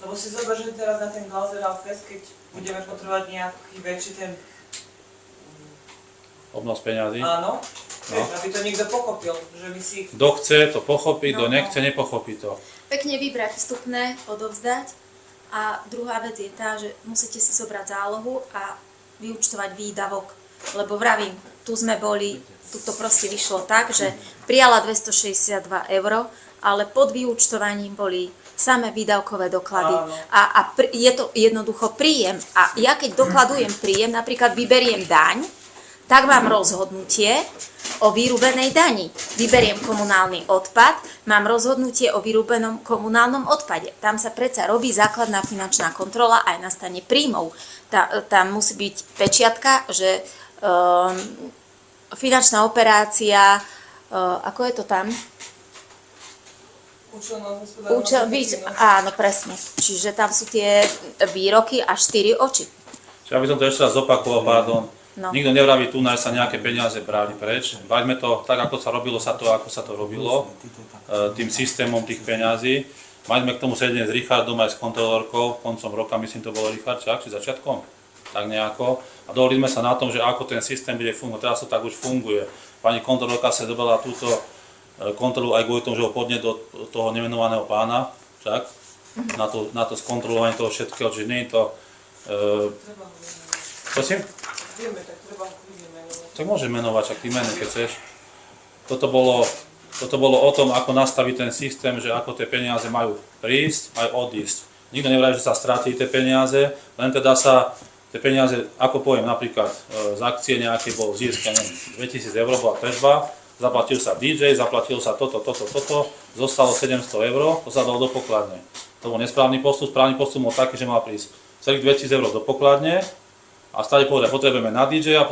Lebo si zober, že teraz na ten Glazeral Fest, keď budeme potrebovať nejaký väčší ten... Obnos peňazí. Áno, vieš, aby to niekto pochopil, že my si... Kto chce, to pochopí, kto nechce, nepochopí to. Pekne vybrať vstupné, odovzdať. A druhá vec je tá, že musíte si zobrať zálohu a vyúčtovať výdavok. Lebo vravím, tu sme boli, tu to proste vyšlo tak, že prijala 262 €, ale pod vyúčtovaním boli samé výdavkové doklady. Je to jednoducho príjem. A ja keď dokladujem príjem, napríklad vyberiem daň, tak mám rozhodnutie o vyrúbenej dani. Vyberiem komunálny odpad, mám rozhodnutie o vyrúbenom komunálnom odpade. Tam sa predsa robí základná finančná kontrola aj na strane príjmov. Tam musí byť pečiatka, že finančná operácia, ako je to tam? Áno, presne. Čiže tam sú tie výroky a 4 oči. Čiže aby som to ešte raz zopakoval, pardon. No. Nikto nevraví tu, že sa nejaké peniaze brali preč. Baďme to tak, ako sa robilo, ako sa to robilo, tým systémom tých peňazí. Maďme k tomu sedenie s Richardom aj s kontrolórkou, koncom roka, myslím, to bolo Richard, či začiatkom? Tak nejako. A dohodli sme sa na tom, že ako ten systém bude fungovať. Teraz to tak už funguje. Pani kontrolórka sa dobrala túto kontrolu aj kvôli tomu, že ho podne do toho nemenovaného pána, však? Na to skontrolovanie toho všetkého, čiže nie je to... Prosím? Vieme, tak treba ho vymenovať. Tak môže menovať, ak ty mene, keď chceš. Toto bolo o tom, ako nastaviť ten systém, že ako tie peniaze majú prísť aj odísť. Nikto nevraví, že sa stratí tie peniaze, len teda sa tie peniaze, ako poviem, napríklad z akcie nejakej bol zisk, neviem, 2000 € bola tržba, zaplatil sa DJ, zaplatil sa toto, zostalo 700 €, to sa dalo do pokladne. To bol nesprávny postup, správny postup bol taký, že mal prísť celých 2000 € do pokladne a stále povedať, potrebujeme na DJ a